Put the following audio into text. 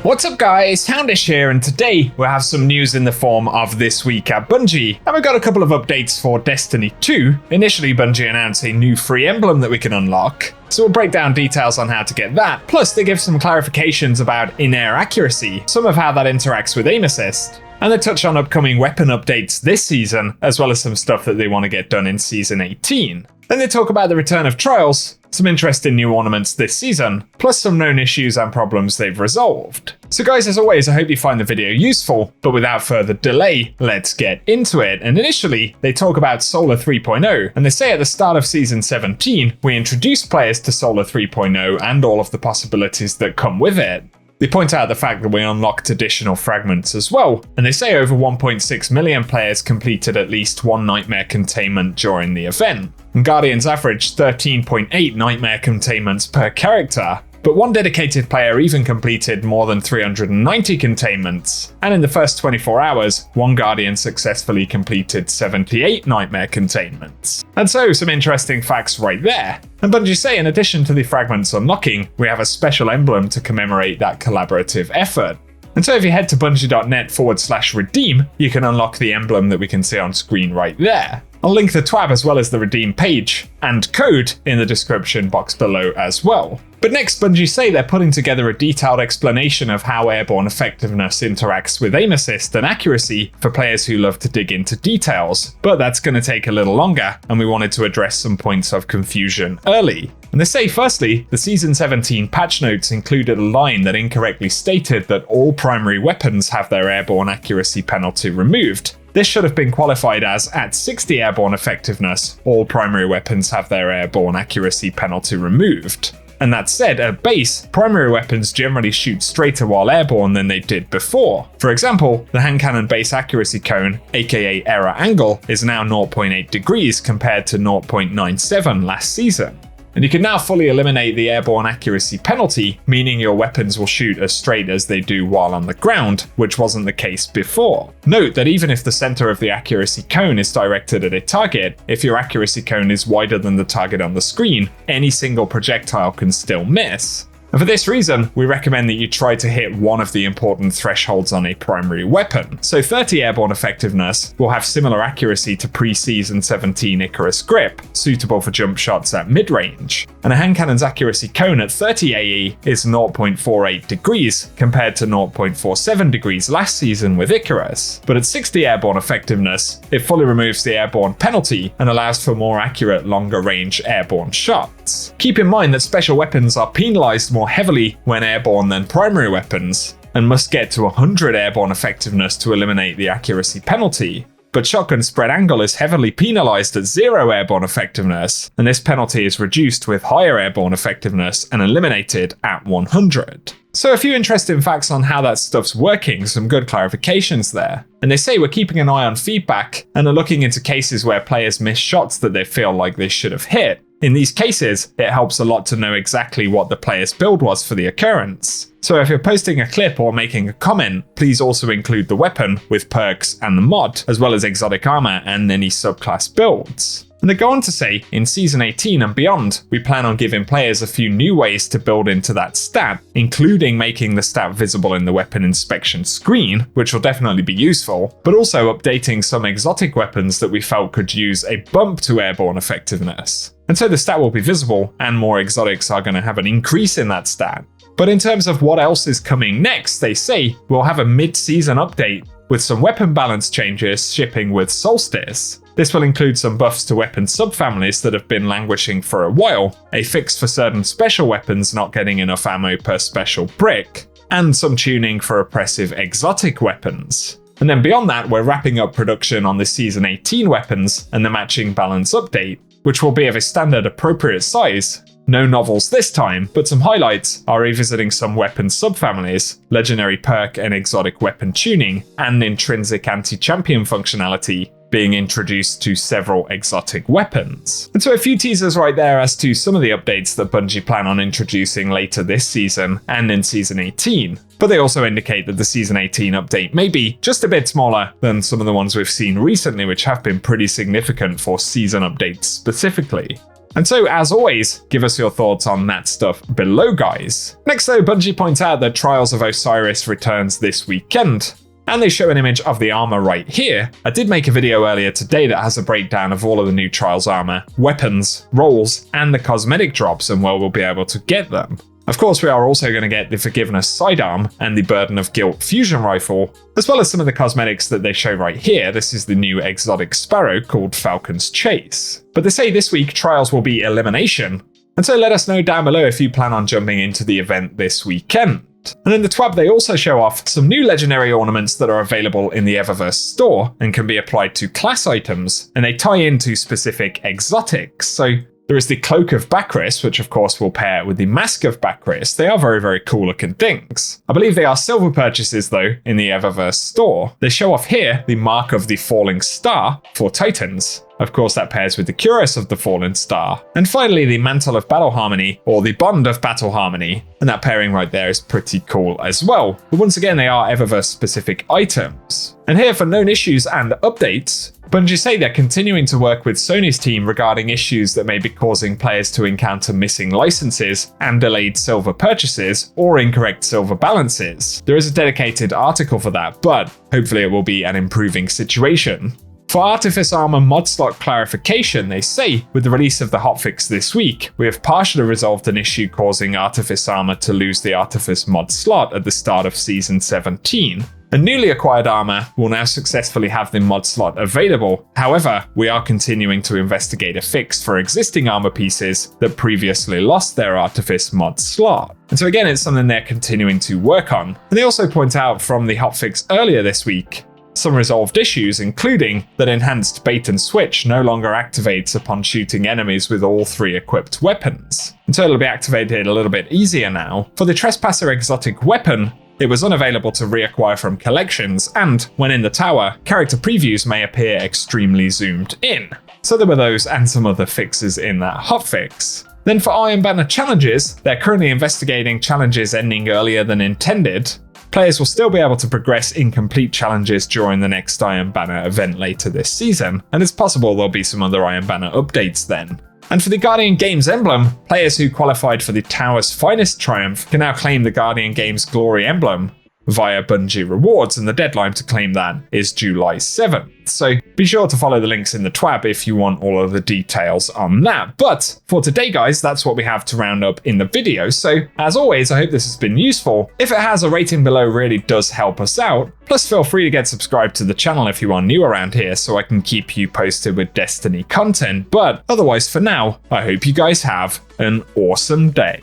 What's up guys, Houndish here, and today we'll have some news in the form of This Week at Bungie, and we've got a couple of updates for Destiny 2. Initially, Bungie announced a new free emblem that we can unlock, so we'll break down details on how to get that, plus they give some clarifications about in-air accuracy, some of how that interacts with aim assist, and they touch on upcoming weapon updates this season, as well as some stuff that they want to get done in Season 18. Then they talk about the return of Trials, some interesting new ornaments this season, plus some known issues and problems they've resolved. So guys, as always, I hope you find the video useful, but without further delay, let's get into it. And initially, they talk about Solar 3.0, and they say at the start of Season 17, we introduced players to Solar 3.0 and all of the possibilities that come with it. They point out the fact that we unlocked additional fragments as well, and they say over 1.6 million players completed at least one nightmare containment during the event. And Guardians averaged 13.8 nightmare containments per character, but one dedicated player even completed more than 390 containments, and in the first 24 hours, one Guardian successfully completed 78 nightmare containments. And so, some interesting facts right there. And Bungie say in addition to the fragments unlocking, we have a special emblem to commemorate that collaborative effort. And so if you head to bungie.net/redeem, you can unlock the emblem that we can see on screen right there. I'll link the TWAB as well as the redeem page and code in the description box below as well. But next, Bungie say they're putting together a detailed explanation of how Airborne effectiveness interacts with aim assist and accuracy for players who love to dig into details, but that's going to take a little longer, and we wanted to address some points of confusion early. And they say firstly, the Season 17 patch notes included a line that incorrectly stated that all primary weapons have their airborne accuracy penalty removed. This should have been qualified as, at 60 airborne effectiveness, all primary weapons have their airborne accuracy penalty removed. And that said, at base, primary weapons generally shoot straighter while airborne than they did before. For example, the hand cannon base accuracy cone, aka error angle, is now 0.8 degrees compared to 0.97 last season. And you can now fully eliminate the airborne accuracy penalty, meaning your weapons will shoot as straight as they do while on the ground, which wasn't the case before. Note that even if the center of the accuracy cone is directed at a target, if your accuracy cone is wider than the target on the screen, any single projectile can still miss. And for this reason, we recommend that you try to hit one of the important thresholds on a primary weapon. So 30 airborne effectiveness will have similar accuracy to pre-Season 17 Icarus grip, suitable for jump shots at mid-range. And a hand cannon's accuracy cone at 30 AE is 0.48 degrees compared to 0.47 degrees last season with Icarus. But at 60 airborne effectiveness, it fully removes the airborne penalty and allows for more accurate, longer range airborne shots. Keep in mind that special weapons are penalized more heavily when airborne than primary weapons, and must get to 100 airborne effectiveness to eliminate the accuracy penalty. But shotgun spread angle is heavily penalized at 0 airborne effectiveness, and this penalty is reduced with higher airborne effectiveness and eliminated at 100. So a few interesting facts on how that stuff's working, some good clarifications there. And they say we're keeping an eye on feedback and are looking into cases where players miss shots that they feel like they should have hit. In these cases, it helps a lot to know exactly what the player's build was for the occurrence. So if you're posting a clip or making a comment, please also include the weapon with perks and the mod, as well as exotic armor and any subclass builds. And they go on to say, in Season 18 and beyond, we plan on giving players a few new ways to build into that stat, including making the stat visible in the weapon inspection screen, which will definitely be useful, but also updating some exotic weapons that we felt could use a bump to airborne effectiveness. And so the stat will be visible, and more exotics are going to have an increase in that stat. But in terms of what else is coming next, they say we'll have a mid-season update with some weapon balance changes shipping with Solstice. This will include some buffs to weapon subfamilies that have been languishing for a while, a fix for certain special weapons not getting enough ammo per special brick, and some tuning for oppressive exotic weapons. And then beyond that, we're wrapping up production on the Season 18 weapons and the matching balance update, which will be of a standard appropriate size. No novels this time, but some highlights are revisiting some weapon subfamilies, legendary perk and exotic weapon tuning, and intrinsic anti-champion functionality being introduced to several exotic weapons. And so a few teasers right there as to some of the updates that Bungie plan on introducing later this season and in Season 18. But they also indicate that the Season 18 update may be just a bit smaller than some of the ones we've seen recently, which have been pretty significant for season updates specifically. And so, as always, give us your thoughts on that stuff below, guys. Next though, Bungie points out that Trials of Osiris returns this weekend, and they show an image of the armor right here. I did make a video earlier today that has a breakdown of all of the new Trials armor, weapons, roles, and the cosmetic drops and where we'll be able to get them. Of course, we are also going to get the Forgiveness sidearm and the Burden of Guilt fusion rifle, as well as some of the cosmetics that they show right here. This is the new exotic sparrow called Falcon's Chase. But they say this week Trials will be elimination, and so let us know down below if you plan on jumping into the event this weekend. And in the TWAB, they also show off some new legendary ornaments that are available in the Eververse store and can be applied to class items, and they tie into specific exotics. So there is the Cloak of Bakris, which of course will pair with the Mask of Bakris. They are very, very cool looking things. I believe they are silver purchases though in the Eververse store. They show off here the Mark of the Falling Star for Titans. Of course, that pairs with the Cuirass of the Fallen Star. And finally, the Mantle of Battle Harmony, or the Bond of Battle Harmony. And that pairing right there is pretty cool as well. But once again, they are Eververse-specific items. And here for known issues and updates, Bungie say they're continuing to work with Sony's team regarding issues that may be causing players to encounter missing licenses and delayed silver purchases or incorrect silver balances. There is a dedicated article for that, but hopefully it will be an improving situation. For Artifice Armor mod slot clarification, they say, with the release of the hotfix this week, we have partially resolved an issue causing Artifice Armor to lose the Artifice mod slot at the start of Season 17. A newly acquired armor will now successfully have the mod slot available. However, we are continuing to investigate a fix for existing armor pieces that previously lost their Artifice mod slot. And so again, it's something they're continuing to work on. And they also point out from the hotfix earlier this week, some resolved issues, including that enhanced bait and switch no longer activates upon shooting enemies with all 3 equipped weapons. And so it'll be activated a little bit easier now. For the Trespasser exotic weapon, it was unavailable to reacquire from collections, and when in the tower, character previews may appear extremely zoomed in. So there were those and some other fixes in that hotfix. Then for Iron Banner challenges, they're currently investigating challenges ending earlier than intended. Players will still be able to progress incomplete challenges during the next Iron Banner event later this season, and it's possible there'll be some other Iron Banner updates then. And for the Guardian Games Emblem, players who qualified for the Tower's Finest Triumph can now claim the Guardian Games Glory Emblem via Bungie Rewards, and the deadline to claim that is July 7th. So be sure to follow the links in the TWAB if you want all of the details on that. But for today, guys, that's what we have to round up in the video. So as always, I hope this has been useful. If it has, a rating below really does help us out. Plus, feel free to get subscribed to the channel if you are new around here so I can keep you posted with Destiny content. But otherwise, for now, I hope you guys have an awesome day.